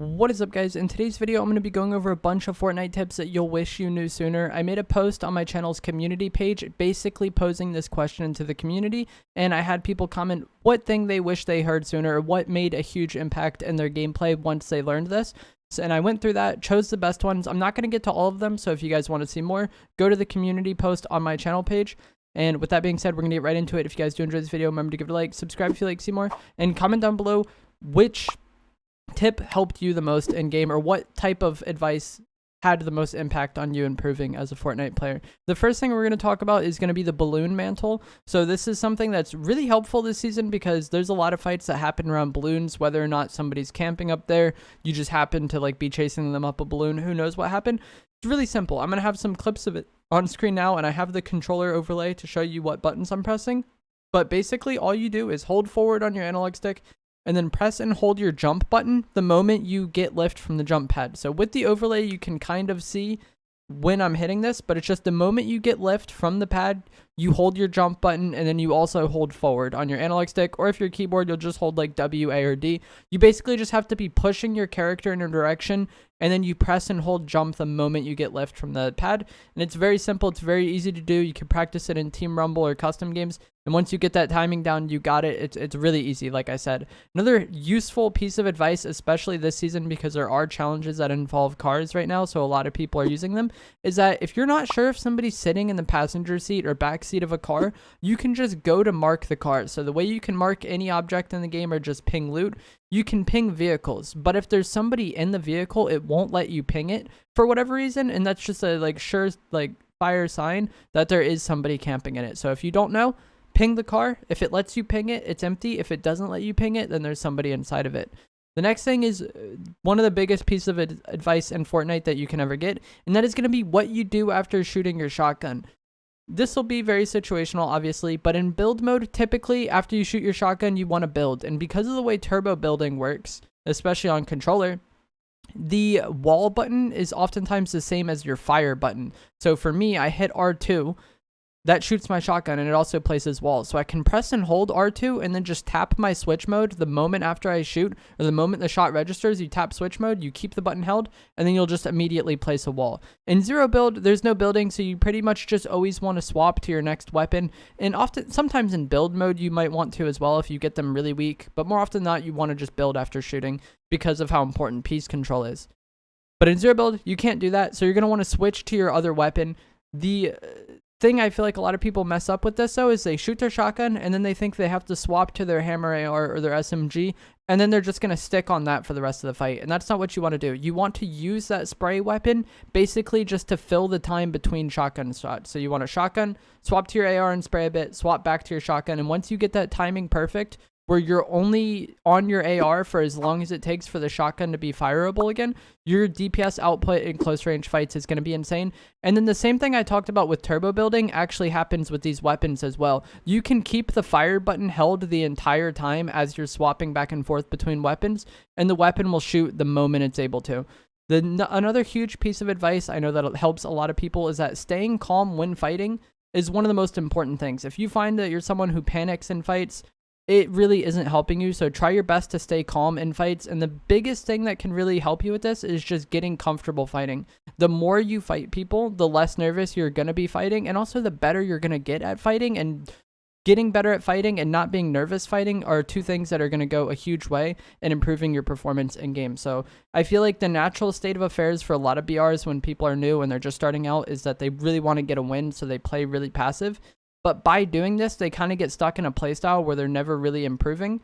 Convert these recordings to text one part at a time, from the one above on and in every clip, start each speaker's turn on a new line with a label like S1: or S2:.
S1: What is up, guys? In today's video, I'm going to be going over a bunch of Fortnite tips that you'll wish you knew sooner. I made a post on my channel's community page basically posing this question into the community, and I had people comment what thing they wish they heard sooner or what made a huge impact in their gameplay once they learned this. And I went through that, chose the best ones. I'm not going to get to all of them, so if you guys want to see more, go to the community post on my channel page. And with that being said, we're going to get right into it. If you guys do enjoy this video, remember to give it a like, subscribe if you like to see more, and comment down below which tip helped you the most in game, or what type of advice had the most impact on you improving as a Fortnite player. The first thing we're going to talk about is going to be the balloon mantle. So this is something that's really helpful this season because there's a lot of fights that happen around balloons, whether or not somebody's camping up there, you just happen to be chasing them up a balloon, who knows what happened. It's really simple. I'm going to have some clips of it on screen now, and I have the controller overlay to show you what buttons I'm pressing. But basically all you do is hold forward on your analog stick and then press and hold your jump button the moment you get lift from the jump pad. So with the overlay, you can kind of see when I'm hitting this, but it's just the moment you get lift from the pad, you hold your jump button, and then you also hold forward on your analog stick, or if your keyboard, you'll just hold W, A, or D. You basically just have to be pushing your character in a direction, and then you press and hold jump the moment you get lift from the pad. And it's very simple. It's very easy to do. You can practice it in Team Rumble or custom games. And once you get that timing down, you got it. It's really easy, like I said. Another useful piece of advice, especially this season, because there are challenges that involve cars right now, so a lot of people are using them, is that if you're not sure if somebody's sitting in the passenger seat or back seat of a car, you can just go to mark the car. So the way you can mark any object in the game or just ping loot, you can ping vehicles. But if there's somebody in the vehicle, it won't let you ping it for whatever reason, and that's just a sure fire sign that there is somebody camping in it. So if you don't know, ping the car. If it lets you ping it, it's empty. If it doesn't let you ping it, then there's somebody inside of it. The next thing is one of the biggest pieces of advice in Fortnite that you can ever get, and that is going to be what you do after shooting your shotgun. This will be very situational, obviously, but in build mode, typically after you shoot your shotgun, you want to build. And because of the way turbo building works, especially on controller, the wall button is oftentimes the same as your fire button. So for me, I hit R2. That shoots my shotgun, and it also places walls. So I can press and hold R2 and then just tap my switch mode the moment after I shoot, or the moment the shot registers, you tap switch mode, you keep the button held, and then you'll just immediately place a wall. In zero build, there's no building, so you pretty much just always want to swap to your next weapon. And sometimes in build mode, you might want to as well if you get them really weak, but more often than not, you want to just build after shooting because of how important piece control is. But in zero build, you can't do that, so you're going to want to switch to your other weapon. The thing I feel like a lot of people mess up with this, though, is they shoot their shotgun and then they think they have to swap to their hammer AR or their SMG, and then they're just going to stick on that for the rest of the fight. And that's not what you want to do. You want to use that spray weapon basically just to fill the time between shotgun shots. So you want a shotgun, swap to your AR and spray a bit, swap back to your shotgun, and once you get that timing perfect, where you're only on your AR for as long as it takes for the shotgun to be fireable again, your DPS output in close range fights is going to be insane. And then the same thing I talked about with turbo building actually happens with these weapons as well. You can keep the fire button held the entire time as you're swapping back and forth between weapons, and the weapon will shoot the moment it's able to. Another huge piece of advice I know that helps a lot of people is that staying calm when fighting is one of the most important things. If you find that you're someone who panics in fights, it really isn't helping you. So try your best to stay calm in fights. And the biggest thing that can really help you with this is just getting comfortable fighting. The more you fight people, the less nervous you're going to be fighting. And also the better you're going to get at fighting. And getting better at fighting and not being nervous fighting are two things that are going to go a huge way in improving your performance in game. So I feel like the natural state of affairs for a lot of BRs when people are new and they're just starting out is that they really want to get a win. So they play really passive. But by doing this, they kind of get stuck in a playstyle where they're never really improving.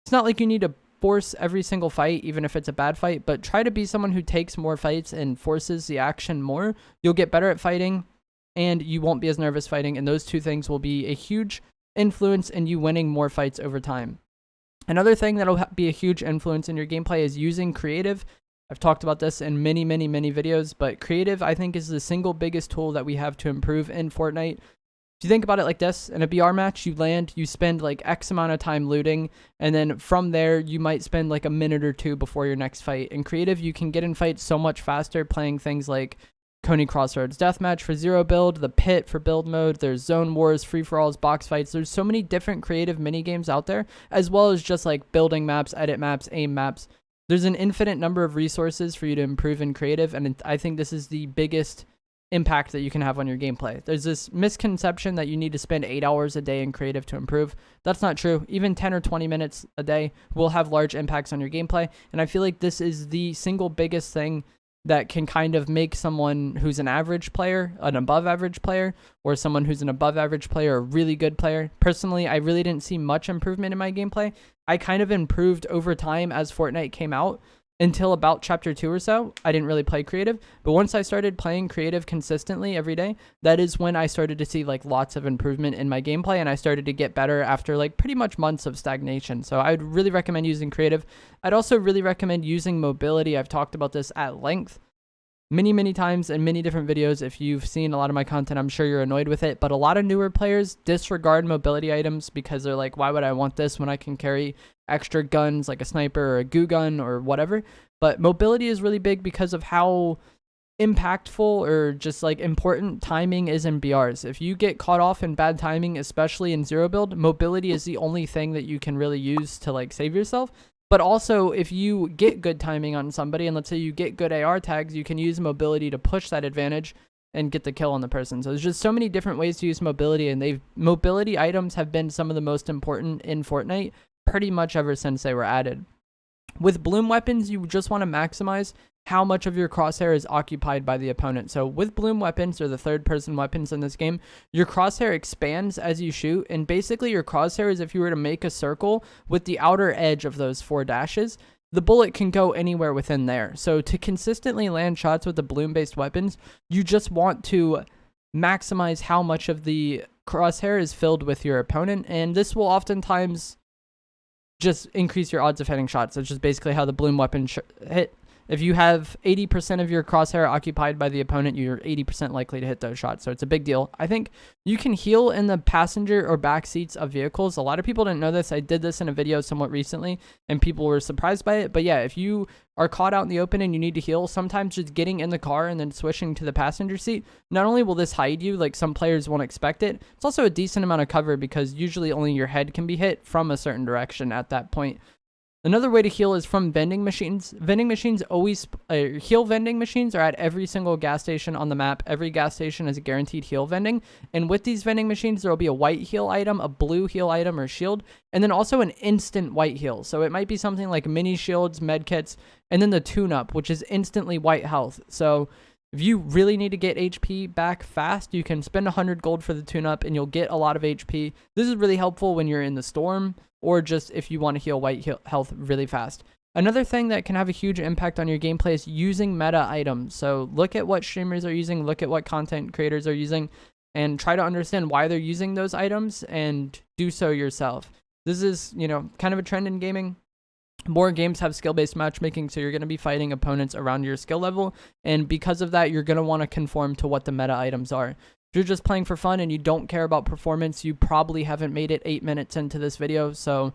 S1: It's not like you need to force every single fight, even if it's a bad fight, but try to be someone who takes more fights and forces the action more. You'll get better at fighting, and you won't be as nervous fighting, and those two things will be a huge influence in you winning more fights over time. Another thing that'll be a huge influence in your gameplay is using creative. I've talked about this in many videos, but creative, I think, is the single biggest tool that we have to improve in Fortnite. If you think about it like this, in a BR match, you land, you spend X amount of time looting, and then from there, you might spend a minute or two before your next fight. In creative, you can get in fights so much faster playing things like Coney Crossroads Deathmatch for zero build, the Pit for build mode, there's Zone Wars, free-for-alls, box fights. There's so many different creative mini games out there, as well as just building maps, edit maps, aim maps. there's an infinite number of resources for you to improve in creative, and I think this is the biggest impact that you can have on your gameplay. There's this misconception that you need to spend 8 hours a day in creative to improve. That's not true. Even 10 or 20 minutes a day will have large impacts on your gameplay, and I feel like this is the single biggest thing that can kind of make someone who's an average player an above average player, or someone who's an above average player a really good player. Personally, I really didn't see much improvement in my gameplay. I kind of improved over time as Fortnite came out. Until about chapter 2 or so, I didn't really play creative. But once I started playing creative consistently every day, that is when I started to see like lots of improvement in my gameplay, and I started to get better after like pretty much months of stagnation. So I would really recommend using creative. I'd also really recommend using mobility. I've talked about this at length many times in many different videos. If you've seen a lot of my content, I'm sure you're annoyed with it, but a lot of newer players disregard mobility items because they're like, why would I want this when I can carry extra guns like a sniper or a goo gun or whatever? But mobility is really big because of how impactful or just like important timing is in BRs. If you get caught off in bad timing, especially in zero build, mobility is the only thing that you can really use to like save yourself. But also, if you get good timing on somebody, and let's say you get good AR tags, you can use mobility to push that advantage and get the kill on the person. So there's just so many different ways to use mobility, and mobility items have been some of the most important in Fortnite pretty much ever since they were added. With bloom weapons, you just want to maximize how much of your crosshair is occupied by the opponent. So with bloom weapons, or the third-person weapons in this game, your crosshair expands as you shoot, and basically your crosshair is if you were to make a circle with the outer edge of those 4 dashes, the bullet can go anywhere within there. So to consistently land shots with the bloom-based weapons, you just want to maximize how much of the crosshair is filled with your opponent, and this will oftentimes just increase your odds of hitting shots. That's just basically how the bloom weapon hit. If you have 80% of your crosshair occupied by the opponent, you're 80% likely to hit those shots. So it's a big deal. I think you can heal in the passenger or back seats of vehicles. A lot of people didn't know this. I did this in a video somewhat recently, and people were surprised by it. But yeah, if you are caught out in the open and you need to heal, sometimes just getting in the car and then switching to the passenger seat, not only will this hide you, like some players won't expect it, it's also a decent amount of cover because usually only your head can be hit from a certain direction at that point. Another way to heal is from vending machines. Vending machines always, heal vending machines are at every single gas station on the map. Every gas station is a guaranteed heal vending. And with these vending machines, there will be a white heal item, a blue heal item or shield, and then also an instant white heal. So it might be something like mini shields, med kits, and then the tune-up, which is instantly white health. So if you really need to get HP back fast, you can spend 100 gold for the tune-up and you'll get a lot of HP. This is really helpful when you're in the storm, or just if you want to heal white health really fast. Another thing that can have a huge impact on your gameplay is using meta items. So look at what streamers are using, look at what content creators are using, and try to understand why they're using those items and do so yourself. This is, kind of a trend in gaming. More games have skill-based matchmaking, so you're going to be fighting opponents around your skill level, and because of that, you're going to want to conform to what the meta items are. If you're just playing for fun and you don't care about performance, you probably haven't made it 8 minutes into this video, so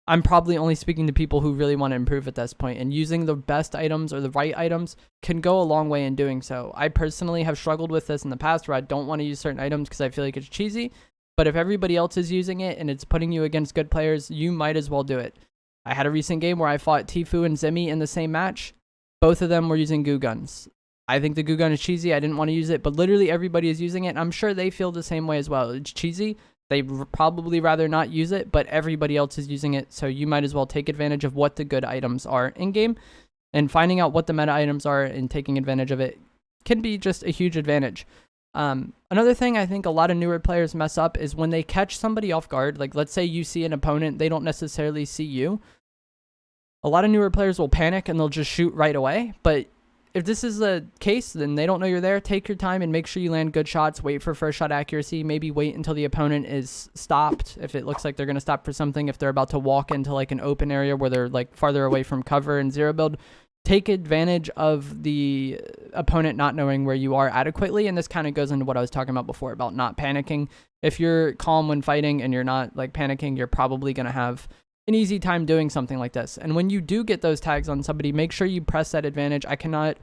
S1: I'm probably only speaking to people who really want to improve at this point, and using the best items or the right items can go a long way in doing so. I personally have struggled with this in the past where I don't want to use certain items because I feel like it's cheesy, but if everybody else is using it and it's putting you against good players, you might as well do it. I had a recent game where I fought Tfue and Zimmy in the same match. Both of them were using goo guns. I think the goo gun is cheesy. I didn't want to use it, but literally everybody is using it, and I'm sure they feel the same way as well. It's cheesy. They'd probably rather not use it, but everybody else is using it, so you might as well take advantage of what the good items are in-game, and finding out what the meta items are and taking advantage of it can be just a huge advantage. Another thing I think a lot of newer players mess up is when they catch somebody off guard. Like, let's say you see an opponent, they don't necessarily see you. A lot of newer players will panic and they'll just shoot right away, but if this is the case, then they don't know you're there. Take your time and make sure you land good shots. Wait for first shot accuracy. Maybe wait until the opponent is stopped. If it looks like they're going to stop for something, if they're about to walk into like an open area where they're like farther away from cover and zero build, take advantage of the opponent not knowing where you are adequately. And this kind of goes into what I was talking about before about not panicking. If you're calm when fighting and you're not like panicking, you're probably going to have an easy time doing something like this. And when you do get those tags on somebody, make sure you press that advantage. I cannot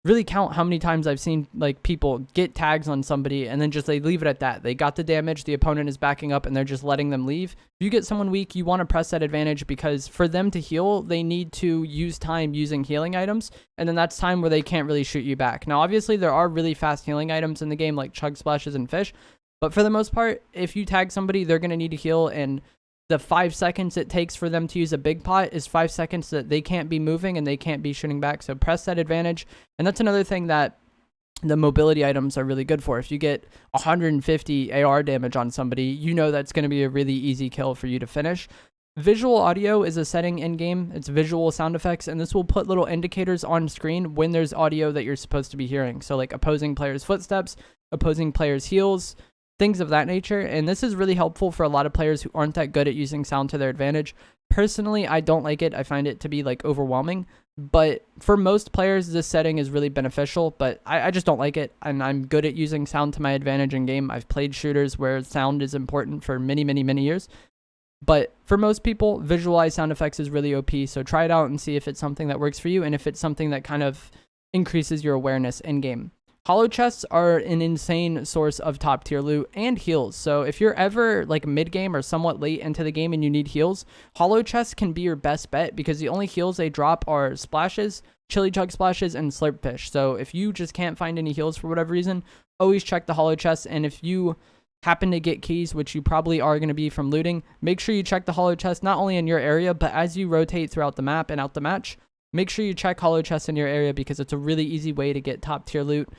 S1: really count how many times I've seen like people get tags on somebody and then just they leave it at that. They got the damage, the opponent is backing up, and they're just letting them leave. If you get someone weak, you want to press that advantage, because for them to heal, they need to use time using healing items, and then that's time where they can't really shoot you back. Now, obviously, there are really fast healing items in the game like chug splashes and fish, but for the most part, if you tag somebody, they're going to need to heal, and the 5 seconds it takes for them to use a big pot is 5 seconds that they can't be moving and they can't be shooting back. So press that advantage. And that's another thing that the mobility items are really good for. If you get 150 AR damage on somebody, you know that's going to be a really easy kill for you to finish. Visual audio is a setting in game. It's visual sound effects, and this will put little indicators on screen when there's audio that you're supposed to be hearing. So like opposing players' footsteps, opposing players' heels, things of that nature. And this is really helpful for a lot of players who aren't that good at using sound to their advantage. Personally, I don't like it. I find it to be like overwhelming, but for most players, this setting is really beneficial, but I just don't like it. And I'm good at using sound to my advantage in game. I've played shooters where sound is important for many, many, many years. But for most people, visualize sound effects is really OP. So try it out and see if it's something that works for you, and if it's something that kind of increases your awareness in game. Hollow chests are an insane source of top tier loot and heals. So if you're ever like mid game or somewhat late into the game and you need heals, hollow chests can be your best bet, because the only heals they drop are splashes, chili chug splashes, and slurp fish. So if you just can't find any heals for whatever reason, always check the hollow chests. And if you happen to get keys, which you probably are going to be from looting, make sure you check the hollow chest not only in your area, but as you rotate throughout the map and out the match, make sure you check hollow chests in your area, because it's a really easy way to get top tier loot.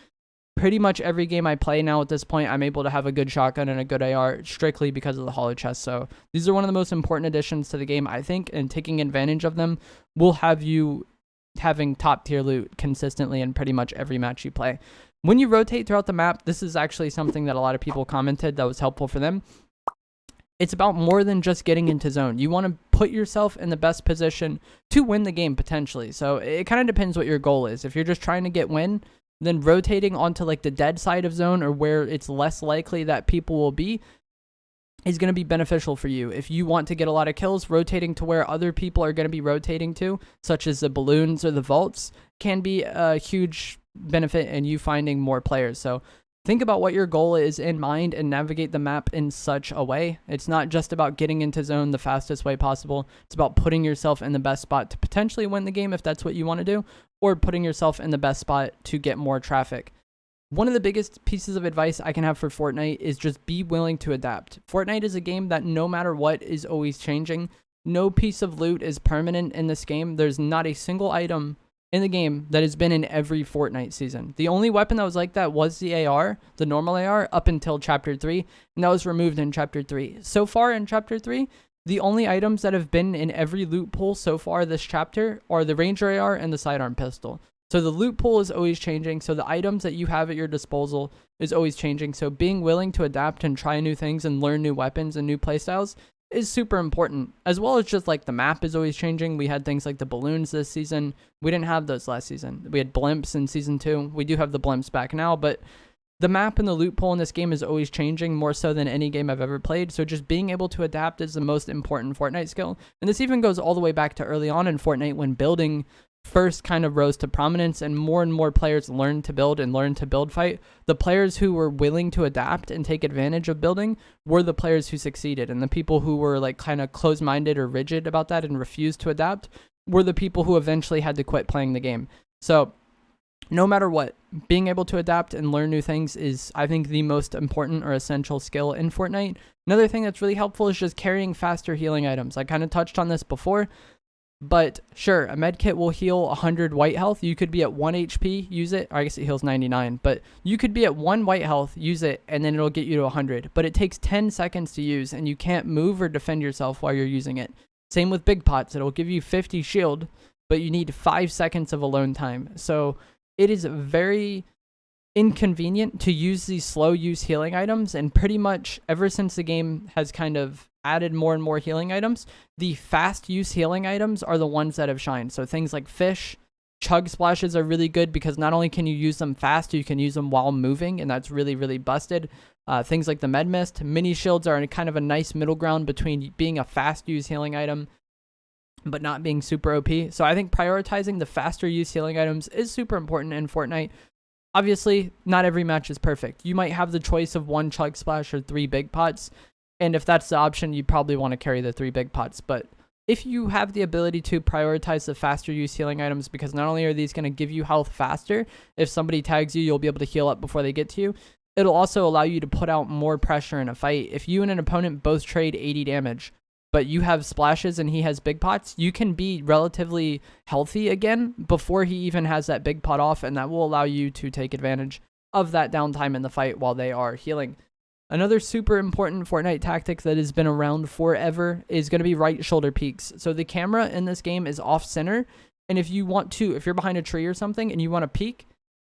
S1: Pretty much every game I play now at this point, I'm able to have a good shotgun and a good AR strictly because of the hollow chest. So these are one of the most important additions to the game, I think, and taking advantage of them will have you having top tier loot consistently in pretty much every match you play. When you rotate throughout the map, this is actually something that a lot of people commented that was helpful for them. It's about more than just getting into zone. You want to put yourself in the best position to win the game potentially. So it kind of depends what your goal is. If you're just trying to get win, then rotating onto like the dead side of zone, or where it's less likely that people will be, is going to be beneficial for you. If you want to get a lot of kills, rotating to where other people are going to be rotating to, such as the balloons or the vaults, can be a huge benefit in you finding more players. So think about what your goal is in mind and navigate the map in such a way. It's not just about getting into zone the fastest way possible. It's about putting yourself in the best spot to potentially win the game if that's what you want to do, or putting yourself in the best spot to get more traffic. One of the biggest pieces of advice I can have for Fortnite is just be willing to adapt. Fortnite is a game that no matter what is always changing. No piece of loot is permanent in this game. There's not a single item in the game that has been in every Fortnite season. The only weapon that was like that was the AR, the normal AR, up until Chapter 3, and that was removed in Chapter 3. So far in Chapter 3, the only items that have been in every loot pool so far this chapter are the Ranger AR and the sidearm pistol. So the loot pool is always changing, so the items that you have at your disposal is always changing. So being willing to adapt and try new things and learn new weapons and new playstyles is super important, as well as just like the map is always changing. We had things like the balloons this season. We didn't have those last season. We had blimps in season 2. We do have the blimps back now, but the map and the loot pool in this game is always changing, more so than any game I've ever played. So just being able to adapt is the most important Fortnite skill. And this even goes all the way back to early on in Fortnite, when building first kind of rose to prominence and more players learned to build and learned to build fight. The players who were willing to adapt and take advantage of building were the players who succeeded. And the people who were like kind of closed-minded or rigid about that and refused to adapt were the people who eventually had to quit playing the game. So no matter what, being able to adapt and learn new things is, I think, the most important or essential skill in Fortnite. Another thing that's really helpful is just carrying faster healing items. I kind of touched on this before, but sure, a med kit will heal 100 white health. You could be at 1 HP, use it. Or I guess it heals 99, but you could be at 1 white health, use it, and then it'll get you to 100. But it takes 10 seconds to use, and you can't move or defend yourself while you're using it. Same with big pots. It'll give you 50 shield, but you need 5 seconds of alone time. So it is very inconvenient to use these slow use healing items, and pretty much ever since the game has kind of added more and more healing items, the fast use healing items are the ones that have shined. So things like fish, chug splashes are really good because not only can you use them fast, you can use them while moving, and that's really, really busted. Things like the med mist, mini shields are kind of a nice middle ground between being a fast use healing item but not being super OP. So I think prioritizing the faster use healing items is super important in Fortnite. Obviously, not every match is perfect. You might have the choice of 1 chug splash or 3 big pots. And if that's the option, you probably want to carry the 3 big pots. But if you have the ability to prioritize the faster use healing items, because not only are these going to give you health faster, if somebody tags you, you'll be able to heal up before they get to you. It'll also allow you to put out more pressure in a fight. If you and an opponent both trade 80 damage, but you have splashes and he has big pots, you can be relatively healthy again before he even has that big pot off, and that will allow you to take advantage of that downtime in the fight while they are healing. Another super important Fortnite tactic that has been around forever is going to be right shoulder peeks. So the camera in this game is off center, and if you're behind a tree or something and you want to peek,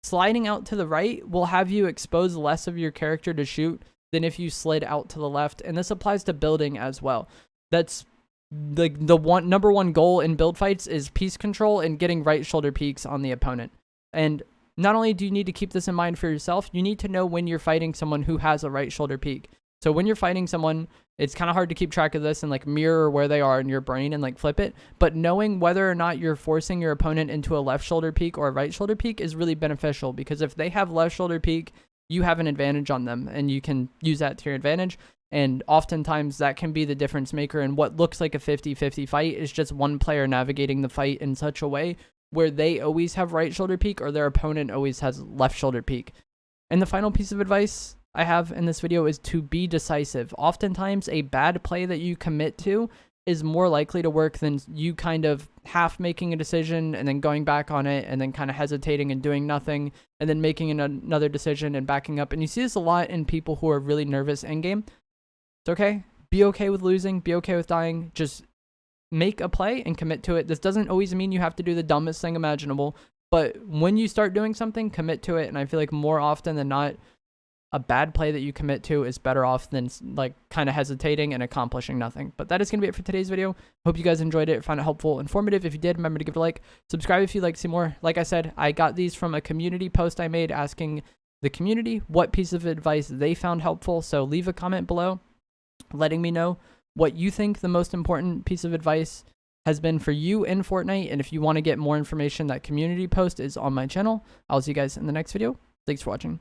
S1: sliding out to the right will have you expose less of your character to shoot than if you slid out to the left, and this applies to building as well. That's the number one goal in build fights is piece control and getting right shoulder peeks on the opponent. And not only do you need to keep this in mind for yourself, you need to know when you're fighting someone who has a right shoulder peek. So when you're fighting someone, it's kind of hard to keep track of this and like mirror where they are in your brain and like flip it. But knowing whether or not you're forcing your opponent into a left shoulder peek or a right shoulder peek is really beneficial, because if they have left shoulder peek, you have an advantage on them and you can use that to your advantage. And oftentimes that can be the difference maker, and what looks like a 50-50 fight is just one player navigating the fight in such a way where they always have right shoulder peek or their opponent always has left shoulder peek. And the final piece of advice I have in this video is to be decisive. Oftentimes a bad play that you commit to is more likely to work than you kind of half making a decision and then going back on it and then kind of hesitating and doing nothing and then making another decision and backing up. And you see this a lot in people who are really nervous in game. It's okay. Be okay with losing. Be okay with dying. Just make a play and commit to it. This doesn't always mean you have to do the dumbest thing imaginable, but when you start doing something, commit to it. And I feel like more often than not, a bad play that you commit to is better off than like kind of hesitating and accomplishing nothing. But that is going to be it for today's video. Hope you guys enjoyed it, found it helpful, informative. If you did, remember to give it a like, subscribe if you'd like to see more. Like I said, I got these from a community post I made asking the community what piece of advice they found helpful. So leave a comment below letting me know what you think the most important piece of advice has been for you in Fortnite. And if you want to get more information, that community post is on my channel. I'll see you guys in the next video. Thanks for watching.